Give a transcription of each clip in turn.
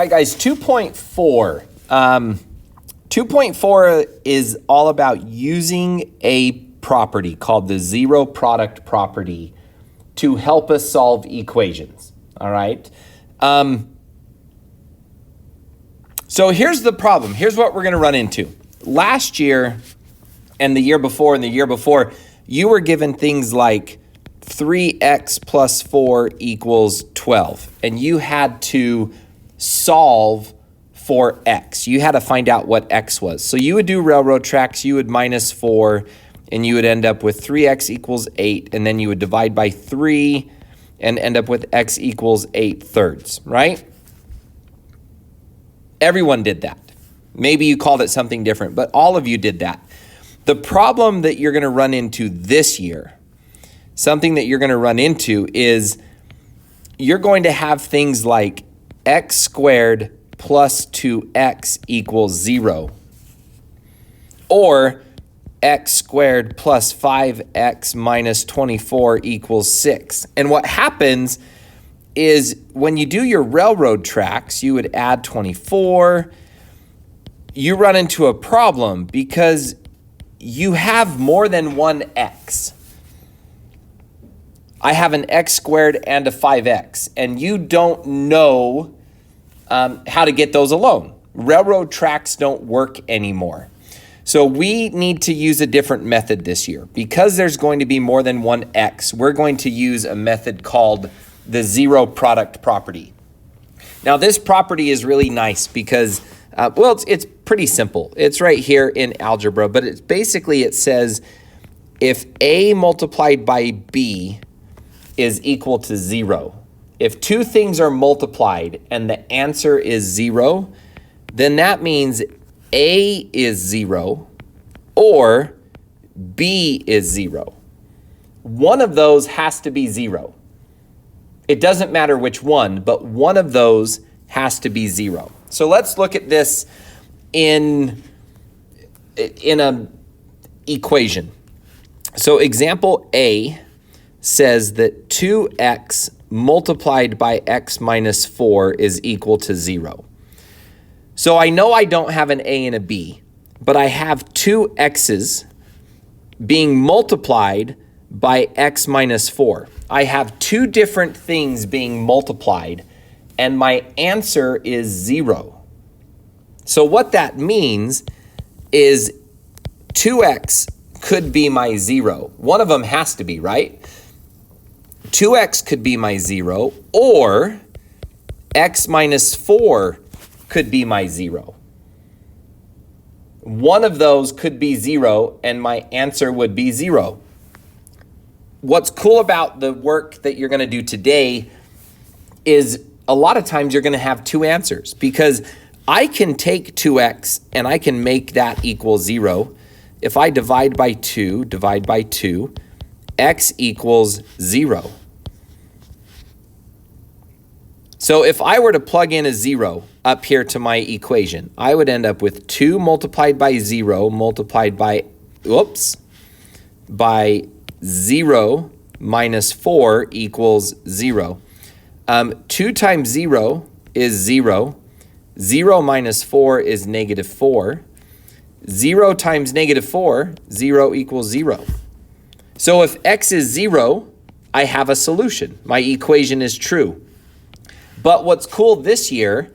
All right, guys, 2.4. 2.4 is all about using a property called the zero product property to help us solve equations, all right? So here's the problem. Here's what we're going to run into. Last year and the year before and the year before, you were given things like 3x plus 4 equals 12, and you had to solve for x. You had to find out what x was. So you would do railroad tracks, you would minus 4, and you would end up with 3x equals 8, and then you would divide by 3 and end up with x equals 8/3, right? Everyone did that. Maybe you called it something different, but all of you did that. The problem that you're going to run into this year, something that you're going to run into is you're going to have things like x squared plus 2x equals 0, or x squared plus 5x minus 24 equals 6. And what happens is when you do your railroad tracks, you would add 24. You run into a problem because you have more than one x. I have an x squared and a 5x, and you don't know how to get those alone. Railroad tracks don't work anymore. So we need to use a different method this year. Because there's going to be more than one x, we're going to use a method called the zero product property. Now this property is really nice because, it's pretty simple. It's right here in algebra, but it's basically, it says if a multiplied by b is equal to 0, if two things are multiplied and the answer is 0, then that means a is 0 or b is 0. One of those has to be 0. It doesn't matter which one, but one of those has to be 0. So let's look at this in an equation. So example A says that 2x multiplied by x minus 4 is equal to 0. So I know I don't have an a and a b, but I have two x's being multiplied by x minus 4. I have two different things being multiplied, and my answer is 0. So what that means is 2x could be my 0. One of them has to be, right? 2x could be my 0, or x minus 4 could be my 0. One of those could be 0, and my answer would be 0. What's cool about the work that you're going to do today is a lot of times you're going to have two answers, because I can take 2x and I can make that equal 0. If I divide by 2, x equals 0. So if I were to plug in a 0 up here to my equation, I would end up with 2 multiplied by 0 multiplied by 0 minus 4 equals 0. 2 times 0 is 0. 0 minus 4 is negative 4. 0 times negative 4, 0 equals 0. So if x is 0, I have a solution. My equation is true. But what's cool this year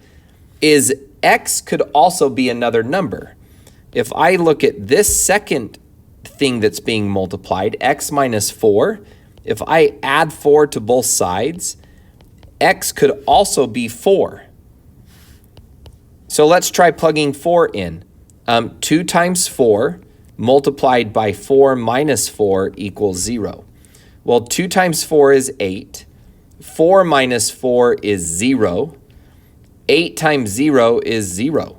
is x could also be another number. If I look at this second thing that's being multiplied, x minus 4, if I add 4 to both sides, x could also be 4. So let's try plugging 4 in. 2 times 4 multiplied by 4 minus 4 equals 0. Well, 2 times 4 is 8. 4 minus 4 is 0. 8 times 0 is 0.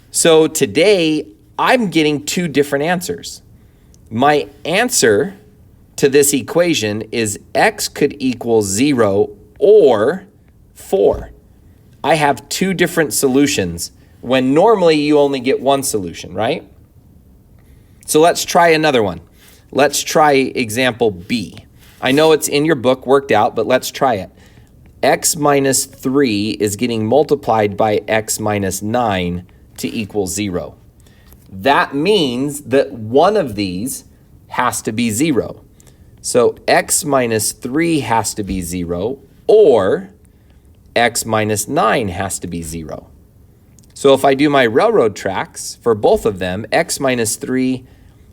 So today, I'm getting two different answers. My answer to this equation is x could equal 0 or 4. I have two different solutions when normally you only get one solution, right? So let's try another one. Let's try example B. I know it's in your book worked out, but let's try it. x minus 3 is getting multiplied by x minus 9 to equal 0. That means that one of these has to be 0. So x minus 3 has to be 0, or x minus 9 has to be 0. So if I do my railroad tracks for both of them, x minus 3,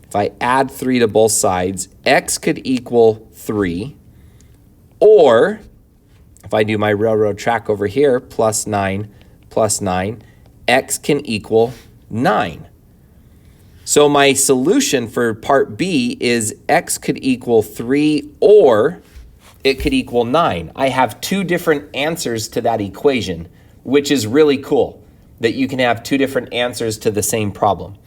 if I add 3 to both sides, x could equal 3, or if I do my railroad track over here, plus 9, x can equal 9. So my solution for part B is x could equal 3 or it could equal 9. I have two different answers to that equation, which is really cool that you can have two different answers to the same problem.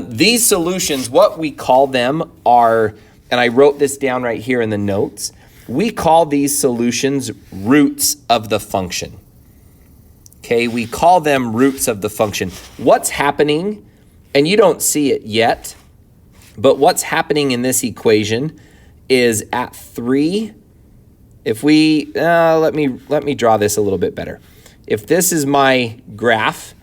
These solutions, what we call them are, and I wrote this down right here in the notes, we call these solutions roots of the function. Okay, we call them roots of the function. What's happening, and you don't see it yet, but what's happening in this equation is at 3, if we, let me draw this a little bit better. If this is my graph,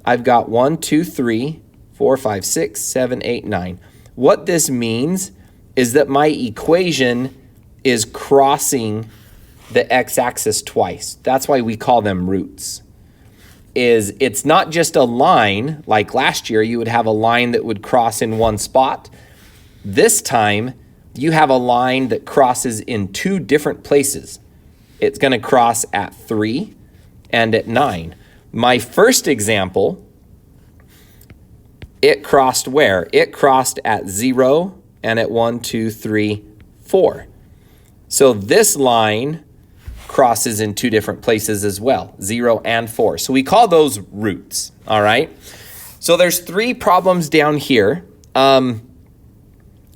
I've got 1, 2, 3, 4, 5, 6, 7, 8, 9. What this means is that my equation is crossing the x-axis twice. That's why we call them roots. It's not just a line, like last year you would have a line that would cross in one spot. This time you have a line that crosses in two different places. It's going to cross at 3 and at 9. My first example, it crossed where? It crossed at 0 and at 1, 2, 3, 4. So this line crosses in two different places as well, 0 and 4. So we call those roots, all right? So there's 3 problems down here.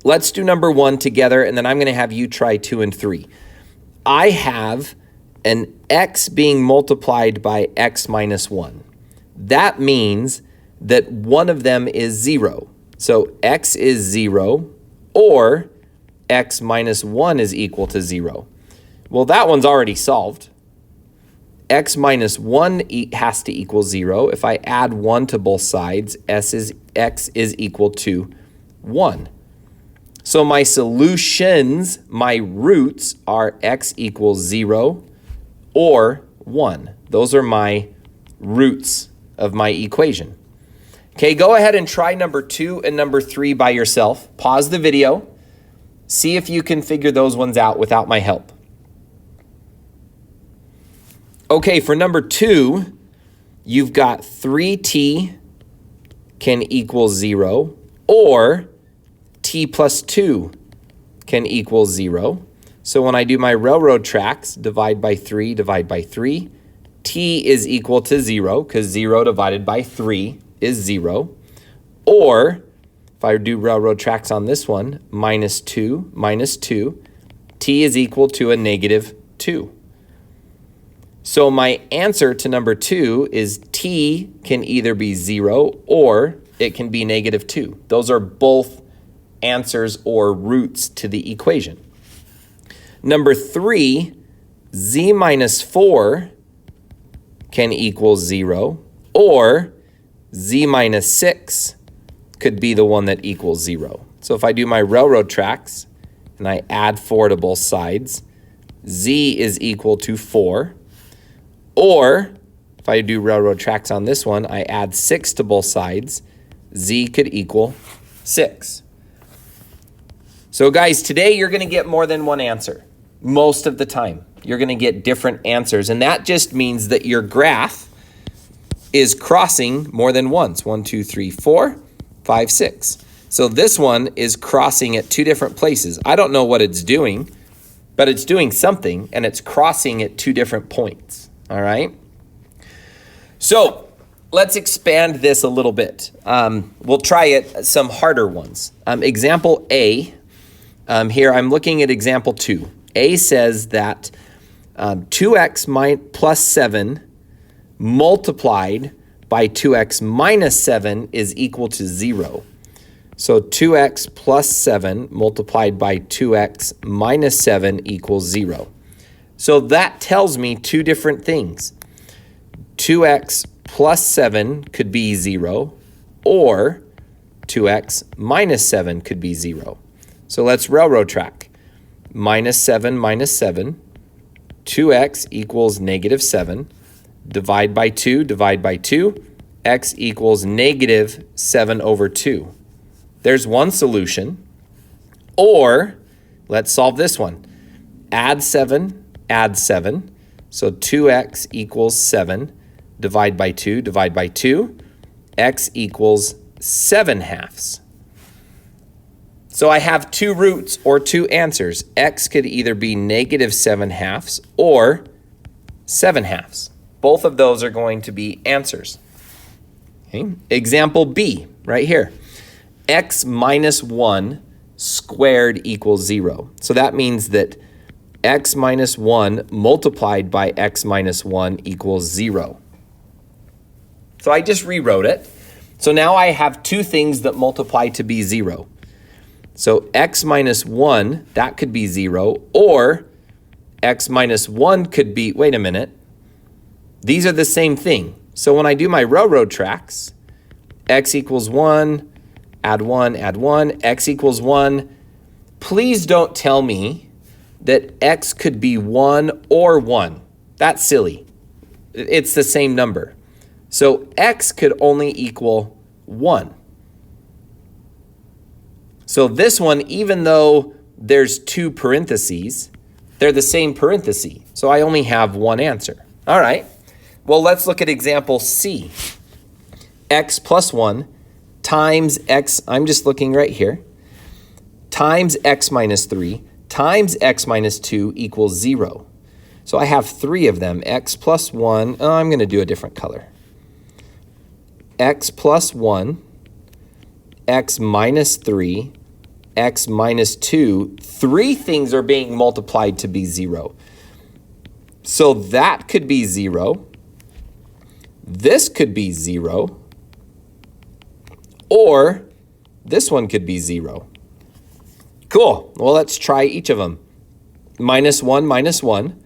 Let's do number 1 together, and then I'm going to have you try 2 and 3. I have an x being multiplied by x minus 1. That means that one of them is 0. So x is 0, or x minus 1 is equal to 0. Well, that one's already solved. X minus 1 has to equal 0. If I add 1 to both sides, x is equal to 1. So my solutions, my roots, are x equals 0 or 1. Those are my roots of my equation. Okay, go ahead and try number 2 and number 3 by yourself. Pause the video. See if you can figure those ones out without my help. Okay, for number 2, you've got 3t can equal 0, or t plus 2 can equal 0. So when I do my railroad tracks, divide by 3, t is equal to 0, because 0 divided by 3 is 0. Or, if I do railroad tracks on this one, minus 2, t is equal to a negative 2. So my answer to number 2 is t can either be 0 or it can be negative 2. Those are both answers or roots to the equation. Number 3, z minus 4 can equal 0, or z minus 6 could be the one that equals 0. So if I do my railroad tracks and I add 4 to both sides, z is equal to 4. Or if I do railroad tracks on this one, I add 6 to both sides, z could equal 6. So guys, today you're going to get more than one answer. Most of the time, you're going to get different answers. And that just means that your graph is crossing more than once. 1, 2, 3, 4, 5, 6. So this one is crossing at 2 different places. I don't know what it's doing, but it's doing something, and it's crossing at 2 different points. All right? So let's expand this a little bit. We'll try it some harder ones. Example A, here I'm looking at example 2. A says that 2x plus 7 multiplied by 2x minus 7 is equal to 0. So 2x plus 7 multiplied by 2x minus 7 equals 0. So that tells me two different things. 2x plus 7 could be 0, or 2x minus 7 could be 0. So let's railroad track. Minus 7 minus 7. 2x equals negative 7. Divide by 2, divide by 2. X equals negative 7 over 2. There's one solution. Or, let's solve this one. Add 7, add 7. So 2x equals 7. Divide by 2, divide by 2. X equals 7 halves. So I have two roots or two answers. X could either be negative 7 halves or 7 halves. Both of those are going to be answers. Okay. Example B, right here. X minus 1 squared equals 0. So that means that x minus 1 multiplied by x minus 1 equals 0. So I just rewrote it. So now I have two things that multiply to be 0. So x minus 1, that could be 0, or x minus 1 could be, wait a minute, these are the same thing. So when I do my railroad tracks, x equals 1, add 1, add 1, x equals 1. Please don't tell me that x could be 1 or 1. That's silly. It's the same number. So x could only equal 1. So this one, even though there's two parentheses, they're the same parenthesis. So I only have one answer. All right. Well, let's look at example C. X plus 1 times x, I'm just looking right here, times x minus 3 times x minus 2 equals 0. So I have three of them. X plus 1, oh, I'm going to do a different color. X plus 1, x minus 3, x minus 2, three things are being multiplied to be 0. So that could be 0. This could be 0. Or this one could be 0. Cool. Well, let's try each of them. Minus 1, minus 1.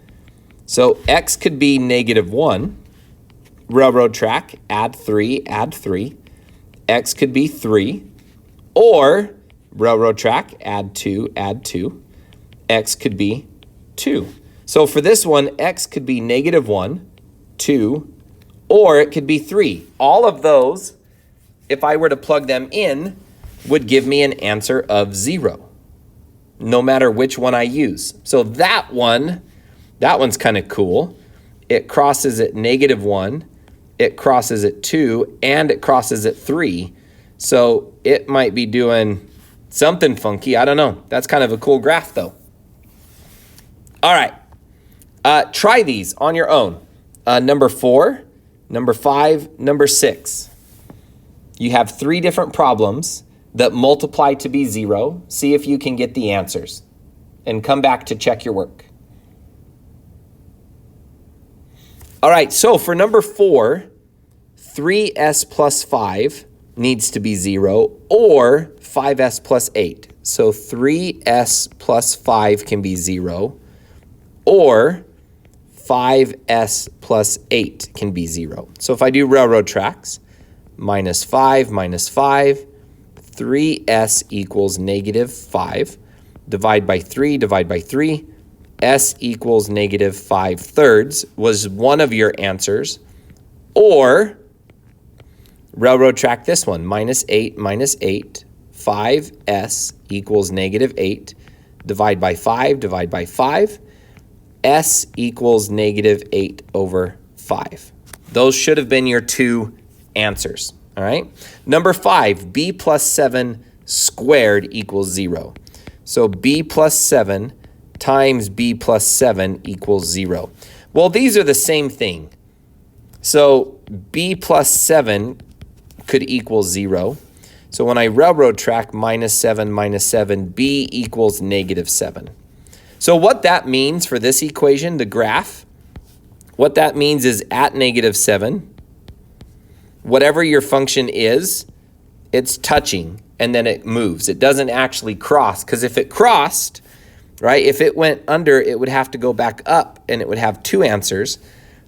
So x could be negative 1. Railroad track, add 3, add 3. X could be 3. Or railroad track, add 2, add 2. X could be 2. So for this one, x could be negative 1, 2, or it could be 3. All of those, if I were to plug them in, would give me an answer of 0, no matter which one I use. So that one's kind of cool. It crosses at negative 1, it crosses at 2, and it crosses at 3. So it might be doing something funky. I don't know. That's kind of a cool graph, though. All right. Try these on your own. Number 4, number 5, number 6. You have three different problems that multiply to be 0. See if you can get the answers. And come back to check your work. All right, so for number 4, 3s plus 5 needs to be 0, or 5s plus 8. So 3s plus 5 can be 0, or 5s plus 8 can be 0. So if I do railroad tracks, minus 5, 3s equals negative 5. Divide by 3, divide by 3. S equals negative 5/3 was one of your answers. Or railroad track this one, minus 8, 5s equals negative 8. Divide by 5, divide by 5. S equals negative 8 over 5. Those should have been your two answers, all right? Number 5, b plus 7 squared equals 0. So b plus 7 times b plus 7 equals 0. Well, these are the same thing. So b plus 7 could equal 0. So when I railroad track minus 7, b equals negative 7. So what that means for this equation, the graph, what that means is at negative 7, whatever your function is, it's touching and then it moves. It doesn't actually cross, because if it crossed, right? If it went under, it would have to go back up and it would have two answers.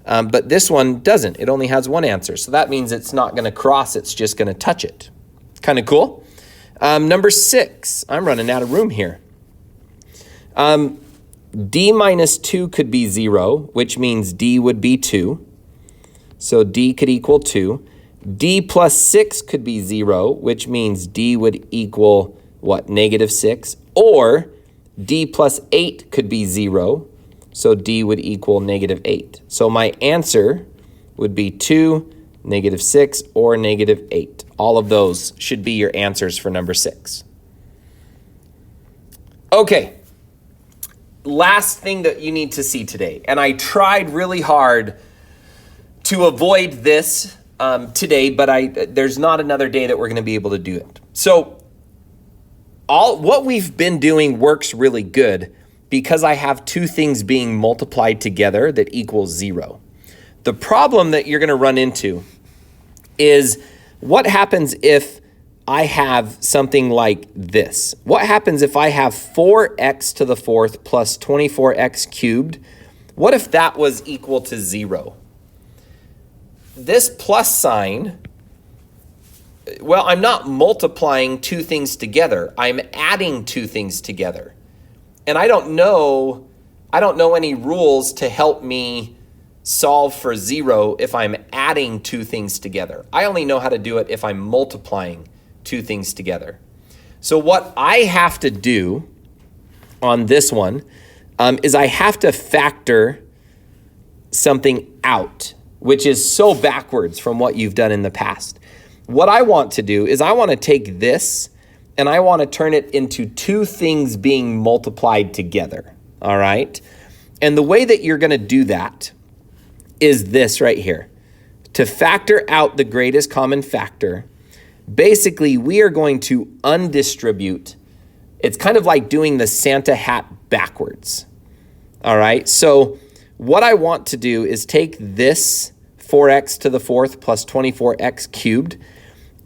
But this one doesn't. It only has one answer. So that means it's not going to cross. It's just going to touch it. Kind of cool. Number 6. I'm running out of room here. D minus 2 could be 0, which means D would be 2. So D could equal 2. D plus 6 could be 0, which means D would equal, what, negative 6? Or D plus 8 could be 0, so D would equal negative 8. So my answer would be 2, negative 6, or negative 8. All of those should be your answers for number 6. Okay. Last thing that you need to see today, and I tried really hard to avoid this today, but there's not another day that we're going to be able to do it. So what we've been doing works really good because I have two things being multiplied together that equals 0. The problem that you're going to run into is what happens if I have something like this? What happens if I have 4x to the 4th plus 24x cubed? What if that was equal to 0? This plus sign, well, I'm not multiplying two things together. I'm adding two things together. And I don't know any rules to help me solve for 0 if I'm adding two things together. I only know how to do it if I'm multiplying two things together. So what I have to do on this one is I have to factor something out, which is so backwards from what you've done in the past. What I want to do is I want to take this and I want to turn it into two things being multiplied together, all right? And the way that you're going to do that is this right here. To factor out the greatest common factor, basically we are going to undistribute. It's kind of like doing the Santa hat backwards, all right? So what I want to do is take this 4x to the 4th plus 24x cubed,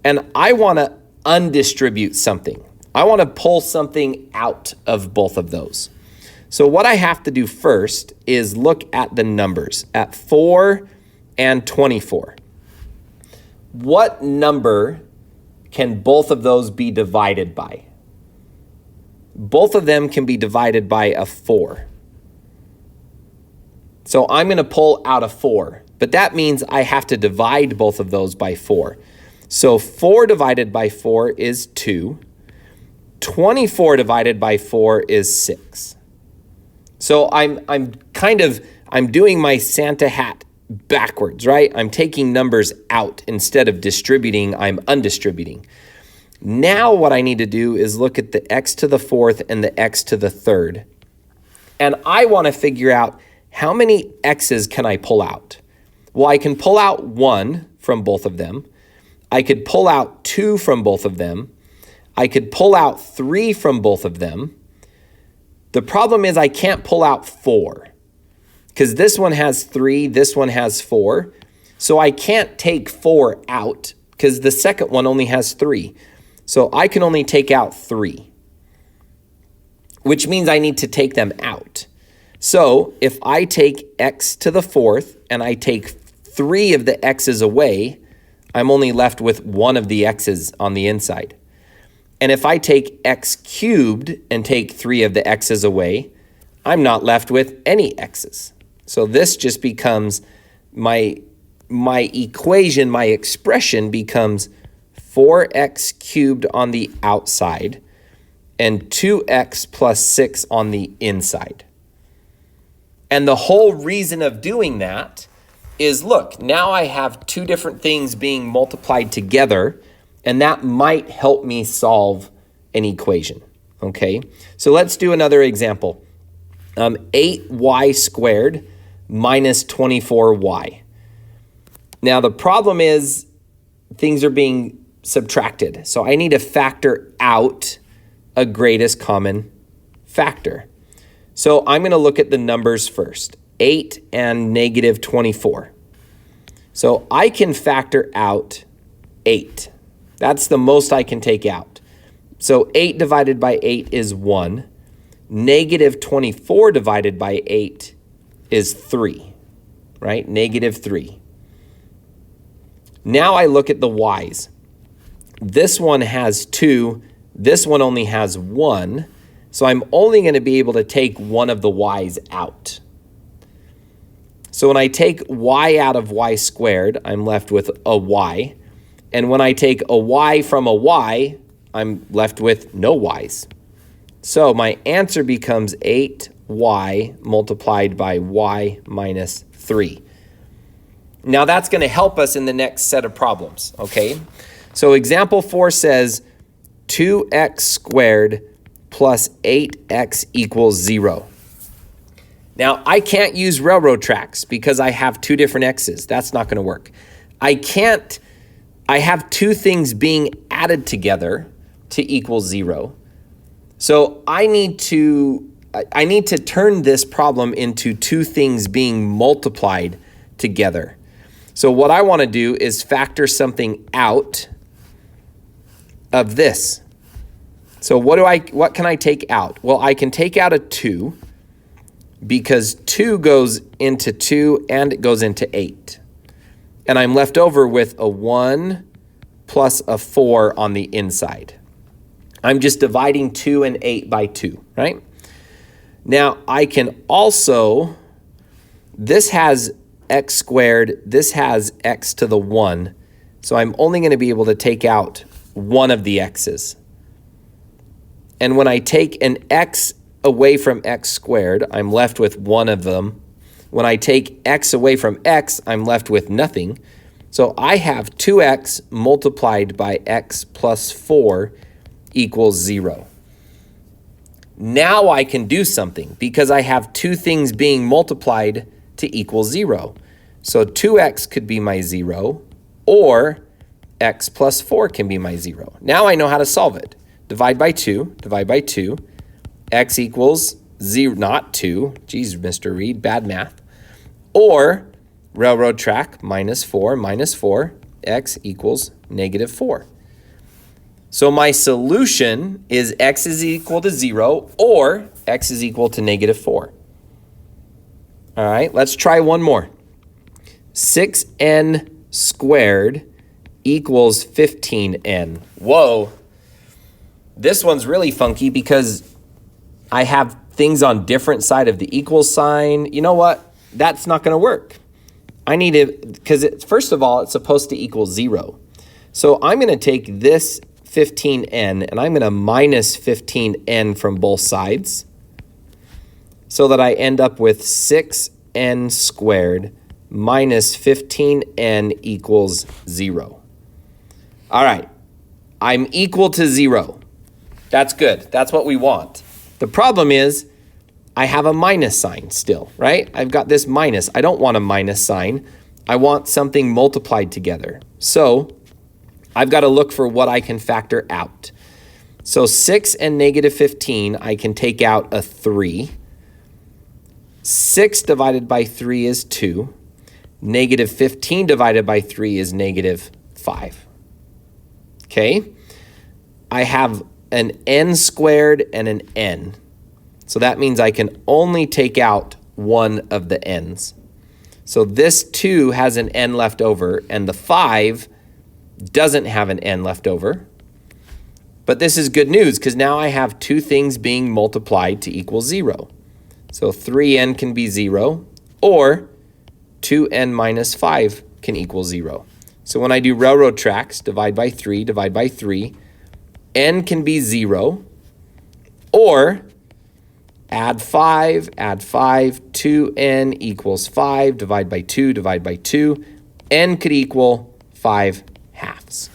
and I want to undistribute something. I want to pull something out of both of those. So what I have to do first is look at the numbers at 4 and 24. What number can both of those be divided by? Both of them can be divided by a 4. So I'm going to pull out a 4, but that means I have to divide both of those by 4. So 4 divided by 4 is 2. 24 divided by 4 is 6. So I'm doing my Santa hat backwards, right? I'm taking numbers out. Instead of distributing, I'm undistributing. Now what I need to do is look at the x to the 4th and the x to the 3rd. And I want to figure out how many x's can I pull out? Well, I can pull out 1 from both of them. I could pull out 2 from both of them. I could pull out 3 from both of them. The problem is I can't pull out 4 because this one has 3, this one has 4. So I can't take 4 out because the second one only has 3. So I can only take out 3, which means I need to take them out. So if I take x to the 4th and I take 3 of the x's away, I'm only left with 1 of the x's on the inside. And if I take x cubed and take 3 of the x's away, I'm not left with any x's. So this just becomes my equation, my expression becomes 4x cubed on the outside and 2x plus 6 on the inside. And the whole reason of doing that is, look, now I have two different things being multiplied together, and that might help me solve an equation, okay? So let's do another example. 8y squared minus 24y. Now the problem is things are being subtracted. So I need to factor out a greatest common factor. So I'm going to look at the numbers first, 8 and negative 24. So I can factor out 8. That's the most I can take out. So 8 divided by 8 is 1. Negative 24 divided by 8 is 3, right? Negative 3. Now I look at the y's. This one has 2. This one only has 1. So I'm only going to be able to take one of the y's out. So when I take y out of y squared, I'm left with a y. And when I take a y from a y, I'm left with no y's. So my answer becomes 8y multiplied by y minus 3. Now that's going to help us in the next set of problems, okay? So example 4 says 2x squared plus 8x equals 0. Now, I can't use railroad tracks because I have two different x's. That's not going to work. I have two things being added together to equal 0. So I need to turn this problem into two things being multiplied together. So what I want to do is factor something out of this. So what can I take out? Well, I can take out a 2 because 2 goes into 2 and it goes into 8. And I'm left over with a 1 plus a 4 on the inside. I'm just dividing 2 and 8 by 2, right? Now, I can also, this has x squared, this has x to the 1. So I'm only going to be able to take out one of the x's. And when I take an x away from x squared, I'm left with one of them. When I take x away from x, I'm left with nothing. So I have 2x multiplied by x plus 4 equals 0. Now I can do something because I have two things being multiplied to equal 0. So 2x could be my 0, or x plus 4 can be my 0. Now I know how to solve it. Divide by 2, x equals 0, not 2. Geez, Mr. Reed, bad math. Or railroad track, minus 4, x equals negative 4. So my solution is x is equal to 0 or x is equal to negative 4. All right, let's try one more. 6n squared equals 15n. Whoa. This one's really funky because I have things on different side of the equal sign. You know what? That's not going to work. I need it because first of all, it's supposed to equal 0. So I'm going to take this 15n and I'm going to minus 15n from both sides so that I end up with 6n squared minus 15n equals 0. All right, I'm equal to 0. That's good. That's what we want. The problem is I have a minus sign still, right? I've got this minus. I don't want a minus sign. I want something multiplied together. So I've got to look for what I can factor out. So 6 and negative 15, I can take out a 3. 6 divided by 3 is 2. Negative 15 divided by 3 is negative 5. Okay? I have an n squared and an n. So that means I can only take out one of the n's. So this 2 has an n left over, and the 5 doesn't have an n left over. But this is good news because now I have two things being multiplied to equal 0. So 3n can be 0, or 2n minus 5 can equal 0. So when I do railroad tracks, divide by 3, n can be 0, or add 5, 2n equals 5, divide by 2, n could equal 5 halves.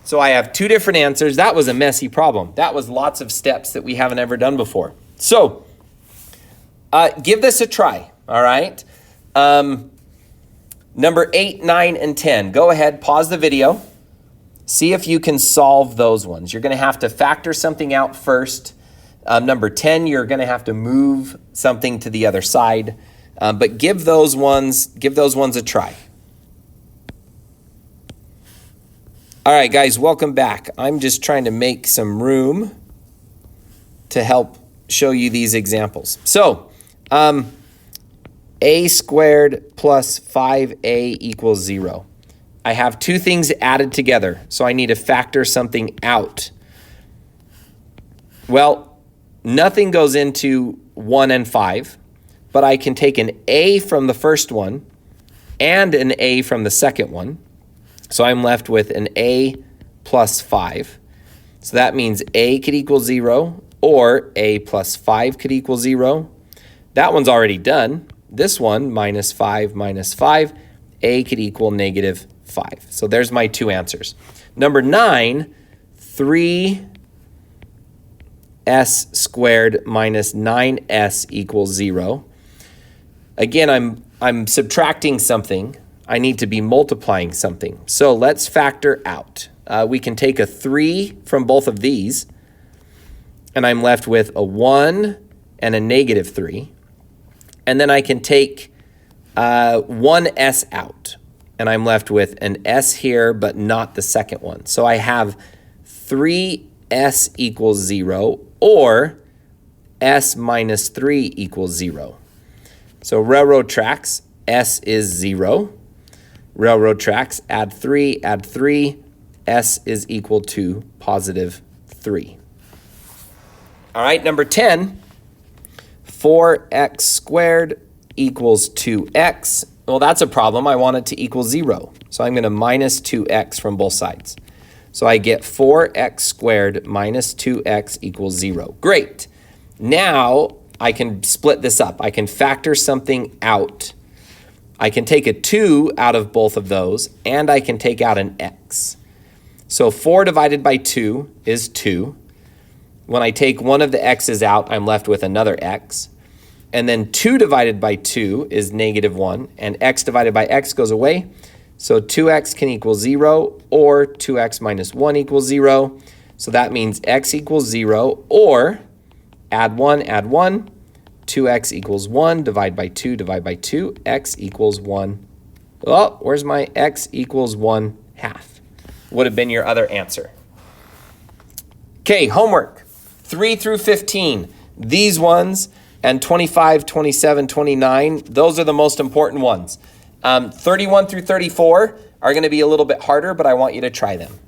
So I have two different answers. That was a messy problem. That was lots of steps that we haven't ever done before. So give this a try, all right? Number 8, 9, and 10. Go ahead, pause the video. See if you can solve those ones. You're going to have to factor something out first. Number 10, you're going to have to move something to the other side. But give those ones a try. All right, guys, welcome back. I'm just trying to make some room to help show you these examples. So, a squared plus 5a equals 0. I have two things added together, so I need to factor something out. Well, nothing goes into 1 and 5, but I can take an a from the first one and an a from the second one. So I'm left with an a plus 5. So that means a could equal 0, or a plus 5 could equal 0. That one's already done. This one, minus 5 minus 5, a could equal negative 5. So there's my two answers. Number 9, 3s squared minus 9s equals 0. Again, I'm subtracting something. I need to be multiplying something. So let's factor out. We can take a 3 from both of these, and I'm left with a 1 and a negative 3. And then I can take 1s out, and I'm left with an s here, but not the second one. So I have 3s equals 0, or s minus 3 equals 0. So railroad tracks, s is 0. Railroad tracks, add 3, s is equal to positive 3. All right, number 10. 4x squared equals 2x. Well, that's a problem. I want it to equal 0. So I'm going to minus 2x from both sides. So I get 4x squared minus 2x equals 0. Great. Now I can split this up. I can factor something out. I can take a 2 out of both of those, and I can take out an x. So 4 divided by 2 is 2. When I take one of the x's out, I'm left with another x. And then 2 divided by 2 is negative 1, and x divided by x goes away. So 2x can equal 0, or 2x minus 1 equals 0. So that means x equals 0, or add 1, 2x equals 1, divide by 2, x equals 1. Oh, where's my x equals 1 half? Would have been your other answer. Okay, homework. 3 through 15, these ones, and 25, 27, 29, those are the most important ones. 31 through 34 are going to be a little bit harder, but I want you to try them.